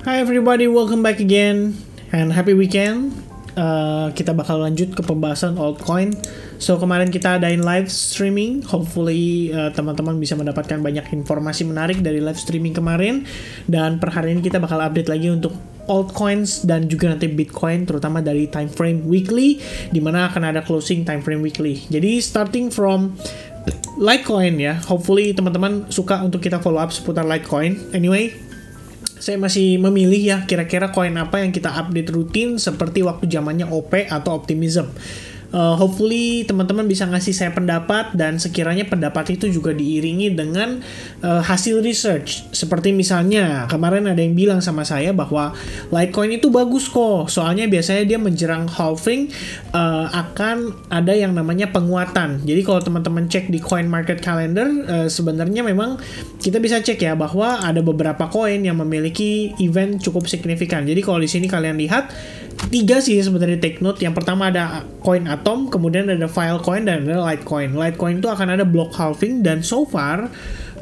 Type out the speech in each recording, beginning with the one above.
Hi everybody, welcome back again and happy weekend. Kita bakal lanjut ke pembahasan altcoin. So kemarin kita adain live streaming. Hopefully teman-teman bisa mendapatkan banyak informasi menarik dari live streaming kemarin. Dan per hari ini kita bakal update lagi untuk altcoins dan juga nanti Bitcoin, terutama dari time frame weekly, dimana akan ada closing time frame weekly. Jadi starting from Litecoin ya, hopefully teman-teman suka untuk kita follow up seputar Litecoin. Anyway, saya masih memilih ya kira-kira koin apa yang kita update rutin seperti waktu zamannya OP atau Optimism. Hopefully teman-teman bisa ngasih saya pendapat dan sekiranya pendapat itu juga diiringi dengan hasil research. Seperti misalnya kemarin ada yang bilang sama saya bahwa Litecoin itu bagus kok, soalnya biasanya dia menjelang halving akan ada yang namanya penguatan. Jadi kalau teman-teman cek di Coin Market Calendar, sebenarnya memang kita bisa cek ya bahwa ada beberapa koin yang memiliki event cukup signifikan. Jadi kalau di sini kalian lihat 3 sih sebenarnya take note. Yang pertama ada koin Atom, kemudian ada Filecoin, dan ada Litecoin. Litecoin itu akan ada block halving, dan so far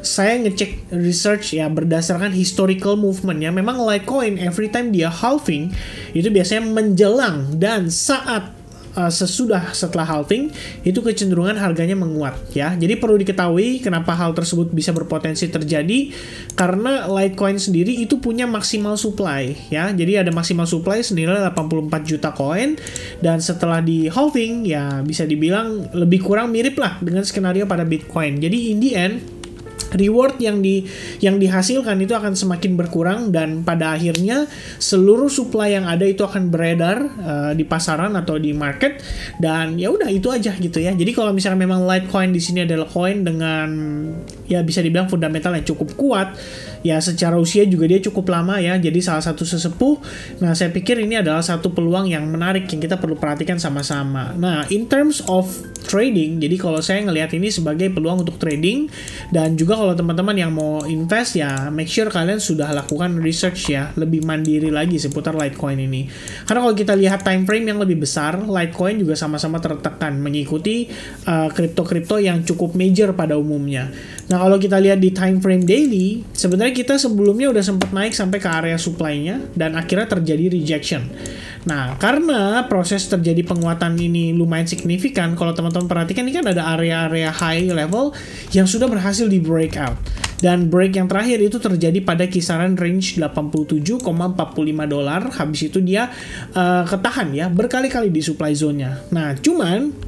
saya ngecek research ya berdasarkan historical movement ya. Memang Litecoin every time dia halving itu biasanya menjelang dan saat setelah halving itu kecenderungan harganya menguat ya. Jadi perlu diketahui kenapa hal tersebut bisa berpotensi terjadi, karena Litecoin sendiri itu punya maksimal supply ya. Jadi ada maksimal supply senilai 84 juta koin, dan setelah di halving ya bisa dibilang lebih kurang mirip lah dengan skenario pada Bitcoin. Jadi in the end reward yang dihasilkan itu akan semakin berkurang, dan pada akhirnya seluruh supply yang ada itu akan beredar di pasaran atau di market, dan ya udah itu aja gitu ya. Jadi kalau misalnya memang Litecoin di sini adalah koin dengan ya bisa dibilang fundamental yang cukup kuat ya, secara usia juga dia cukup lama ya, jadi salah satu sesepuh. Nah saya pikir ini adalah satu peluang yang menarik yang kita perlu perhatikan sama-sama. Nah in terms of trading, jadi kalau saya ngelihat ini sebagai peluang untuk trading, dan juga kalau teman-teman yang mau invest ya make sure kalian sudah lakukan research ya, lebih mandiri lagi seputar Litecoin ini. Karena kalau kita lihat time frame yang lebih besar, Litecoin juga sama-sama tertekan mengikuti kripto-kripto yang cukup major pada umumnya. Nah kalau kita lihat di time frame daily, sebenarnya kita sebelumnya udah sempat naik sampai ke area supply-nya dan akhirnya terjadi rejection. Nah karena proses terjadi penguatan ini lumayan signifikan, kalau teman-teman perhatikan ini kan ada area-area high level yang sudah berhasil di breakout, dan break yang terakhir itu terjadi pada kisaran range $87,45. Habis itu dia ketahan ya berkali-kali di supply zone-nya. Nah cuman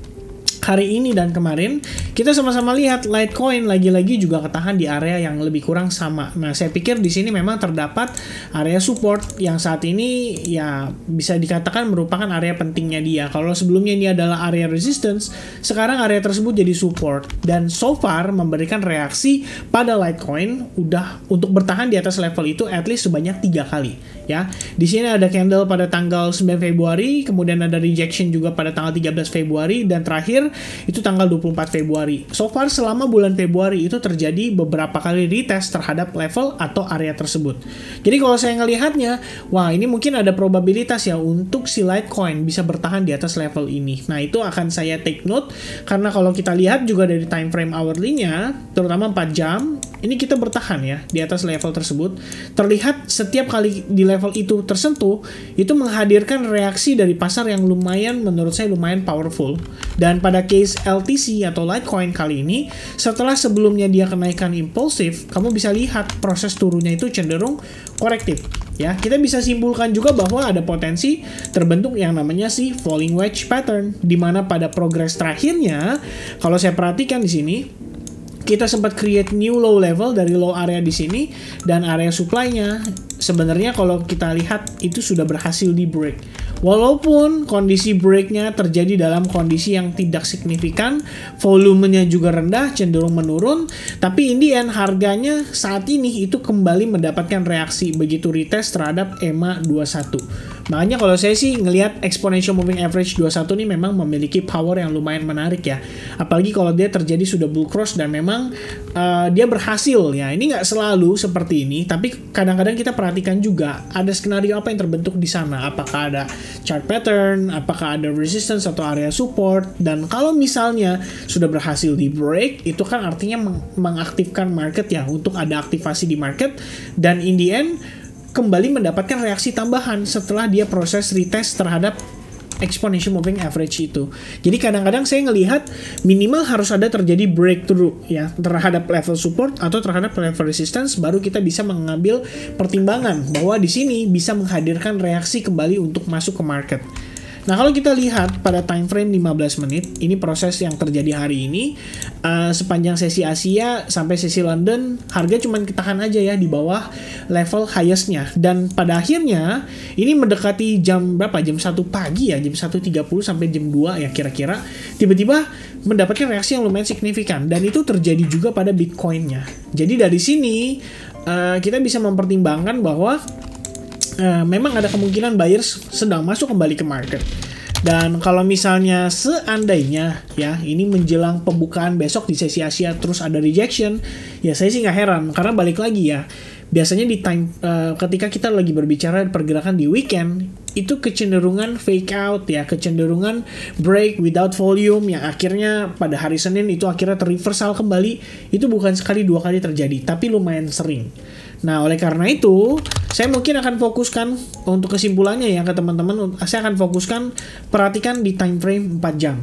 hari ini dan kemarin kita sama-sama lihat Litecoin lagi-lagi juga ketahan di area yang lebih kurang sama. Nah, saya pikir di sini memang terdapat area support yang saat ini ya bisa dikatakan merupakan area pentingnya dia. Kalau sebelumnya ini adalah area resistance, sekarang area tersebut jadi support, dan so far memberikan reaksi pada Litecoin udah untuk bertahan di atas level itu at least sebanyak 3 kali ya. Di sini ada candle pada tanggal 9 Februari, kemudian ada rejection juga pada tanggal 13 Februari, dan terakhir itu tanggal 24 Februari. So far selama bulan Februari itu terjadi beberapa kali retest terhadap level atau area tersebut. Jadi kalau saya ngelihatnya, wah ini mungkin ada probabilitas ya untuk si Litecoin bisa bertahan di atas level ini. Nah itu akan saya take note, karena kalau kita lihat juga dari time frame hourly-nya, terutama 4 jam, ini kita bertahan ya di atas level tersebut. Terlihat setiap kali di level itu tersentuh, itu menghadirkan reaksi dari pasar yang lumayan, menurut saya lumayan powerful. Dan pada case LTC atau Litecoin kali ini, setelah sebelumnya dia kenaikan impulsif, kamu bisa lihat proses turunnya itu cenderung korektif ya. Kita bisa simpulkan juga bahwa ada potensi terbentuk yang namanya si falling wedge pattern, di mana pada progres terakhirnya kalau saya perhatikan di sini kita sempat create new low level dari low area di sini, dan area supply-nya sebenarnya kalau kita lihat itu sudah berhasil di break. Walaupun kondisi breaknya terjadi dalam kondisi yang tidak signifikan, volumenya juga rendah, cenderung menurun, tapi in the end harganya saat ini itu kembali mendapatkan reaksi begitu retest terhadap EMA 21. Makanya kalau saya sih ngelihat exponential moving average 21 ini memang memiliki power yang lumayan menarik ya. Apalagi kalau dia terjadi sudah bull cross dan memang dia berhasil ya. Ini nggak selalu seperti ini, tapi kadang-kadang kita perhatikan juga ada skenario apa yang terbentuk di sana. Apakah ada chart pattern, apakah ada resistance atau area support, dan kalau misalnya sudah berhasil di break, itu kan artinya mengaktifkan market ya, untuk ada aktivasi di market, dan in the end kembali mendapatkan reaksi tambahan setelah dia proses retest terhadap exponential moving average itu. Jadi kadang-kadang saya ngelihat minimal harus ada terjadi breakthrough ya terhadap level support atau terhadap level resistance, baru kita bisa mengambil pertimbangan bahwa di sini bisa menghadirkan reaksi kembali untuk masuk ke market. Nah, kalau kita lihat pada time frame 15 menit, ini proses yang terjadi hari ini, sepanjang sesi Asia sampai sesi London, harga cuma ketahan aja ya di bawah level highest-nya. Dan pada akhirnya, ini mendekati jam berapa? Jam 1 pagi ya, jam 1.30 sampai jam 2 ya kira-kira, tiba-tiba mendapatkan reaksi yang lumayan signifikan. Dan itu terjadi juga pada Bitcoin-nya. Jadi dari sini, kita bisa mempertimbangkan bahwa memang ada kemungkinan buyers sedang masuk kembali ke market. Dan kalau misalnya seandainya ya ini menjelang pembukaan besok di sesi Asia terus ada rejection, ya saya sih nggak heran karena balik lagi ya. Biasanya di time ketika kita lagi berbicara pergerakan di weekend, itu kecenderungan fake out ya, kecenderungan break without volume yang akhirnya pada hari Senin itu akhirnya terreversal kembali. Itu bukan sekali dua kali terjadi, tapi lumayan sering. Nah, oleh karena itu, saya mungkin akan fokuskan untuk kesimpulannya ya ke teman-teman, saya akan fokuskan perhatikan di time frame 4 jam.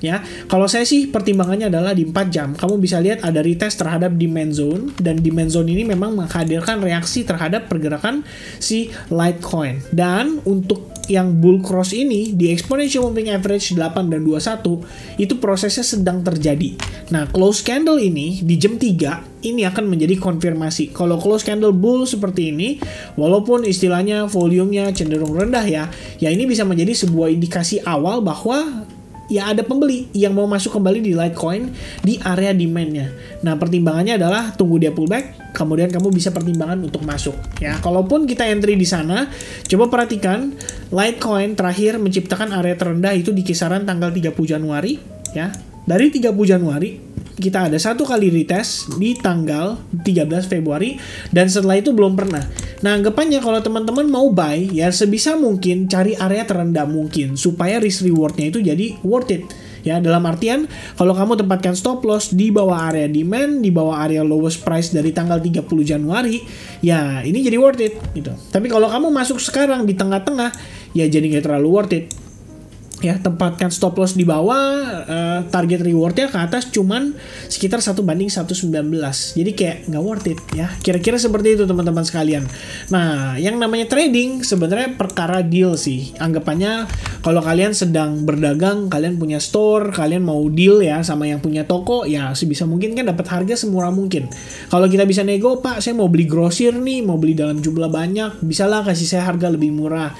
Ya, kalau saya sih pertimbangannya adalah di 4 jam. Kamu bisa lihat ada retest terhadap demand zone, dan demand zone ini memang menghadirkan reaksi terhadap pergerakan si Litecoin. Dan untuk yang bull cross ini di exponential moving average 8 dan 21 itu prosesnya sedang terjadi. Nah, close candle ini di jam 3 ini akan menjadi konfirmasi. Kalau close candle bull seperti ini, walaupun istilahnya volumenya cenderung rendah ya ini bisa menjadi sebuah indikasi awal bahwa ya ada pembeli yang mau masuk kembali di Litecoin di area demand-nya. Nah, pertimbangannya adalah tunggu dia pullback, kemudian kamu bisa pertimbangan untuk masuk. Ya, kalaupun kita entry di sana, coba perhatikan Litecoin terakhir menciptakan area terendah itu di kisaran tanggal 30 Januari. Ya, dari 30 Januari kita ada satu kali retest di tanggal 13 Februari dan setelah itu belum pernah. Nah, anggapannya kalau teman-teman mau buy ya sebisa mungkin cari area terendah mungkin supaya risk rewardnya itu jadi worth it. Ya, dalam artian kalau kamu tempatkan stop loss di bawah area demand, di bawah area lowest price dari tanggal 30 Januari, ya ini jadi worth it gitu. Tapi kalau kamu masuk sekarang di tengah-tengah, ya jadi nggak terlalu worth it. Ya, tempatkan stop loss di bawah, target rewardnya ke atas cuman sekitar 1:119. Jadi kayak nggak worth it ya. Kira-kira seperti itu teman-teman sekalian. Nah, yang namanya trading sebenarnya perkara deal sih. Anggapannya kalau kalian sedang berdagang, kalian punya store, kalian mau deal ya sama yang punya toko, ya sebisa mungkin kan dapat harga semurah mungkin. Kalau kita bisa nego, Pak, saya mau beli grosir nih, mau beli dalam jumlah banyak, bisalah kasih saya harga lebih murah.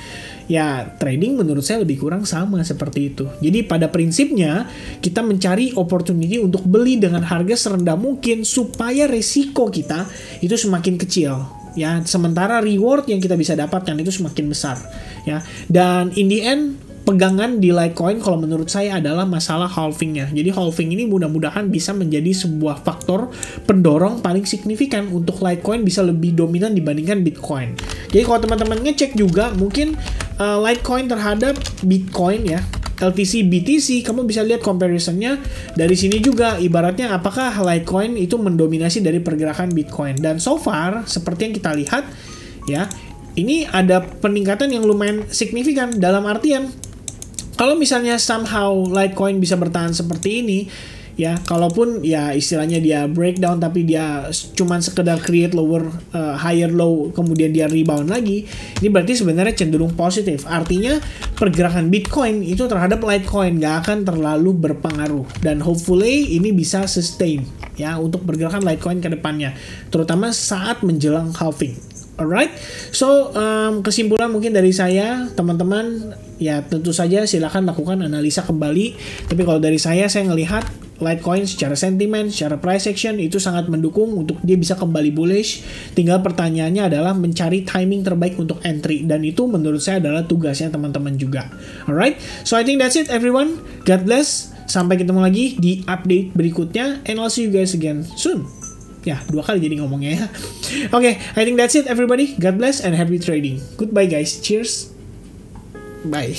Ya, trading menurut saya lebih kurang sama seperti itu. Jadi pada prinsipnya kita mencari opportunity untuk beli dengan harga serendah mungkin supaya resiko kita itu semakin kecil. Ya, sementara reward yang kita bisa dapatkan itu semakin besar. Ya, dan in the end pegangan di Litecoin kalau menurut saya adalah masalah halvingnya. Jadi halving ini mudah-mudahan bisa menjadi sebuah faktor pendorong paling signifikan untuk Litecoin bisa lebih dominan dibandingkan Bitcoin. Jadi kalau teman-teman ngecek juga mungkin Litecoin terhadap Bitcoin ya, LTC BTC, kamu bisa lihat comparisonnya dari sini juga. Ibaratnya apakah Litecoin itu mendominasi dari pergerakan Bitcoin. Dan so far seperti yang kita lihat ya, ini ada peningkatan yang lumayan signifikan dalam artian kalau misalnya somehow Litecoin bisa bertahan seperti ini, ya, kalaupun ya istilahnya dia breakdown tapi dia cuman sekedar create lower higher low kemudian dia rebound lagi, ini berarti sebenarnya cenderung positif. Artinya pergerakan Bitcoin itu terhadap Litecoin nggak akan terlalu berpengaruh dan hopefully ini bisa sustain ya untuk pergerakan Litecoin ke depannya, terutama saat menjelang halving. Alright, so kesimpulan mungkin dari saya teman-teman ya tentu saja silakan lakukan analisa kembali. Tapi kalau dari saya ngelihat Litecoin secara sentimen, secara price action itu sangat mendukung untuk dia bisa kembali bullish. Tinggal pertanyaannya adalah mencari timing terbaik untuk entry dan itu menurut saya adalah tugasnya teman-teman juga. Alright, so I think that's it everyone. God bless. Sampai ketemu lagi di update berikutnya and I'll see you guys again soon. Ya, 2 kali jadi ngomongnya ya. Oke, I think that's it everybody. God bless and happy trading. Goodbye guys. Cheers. Bye.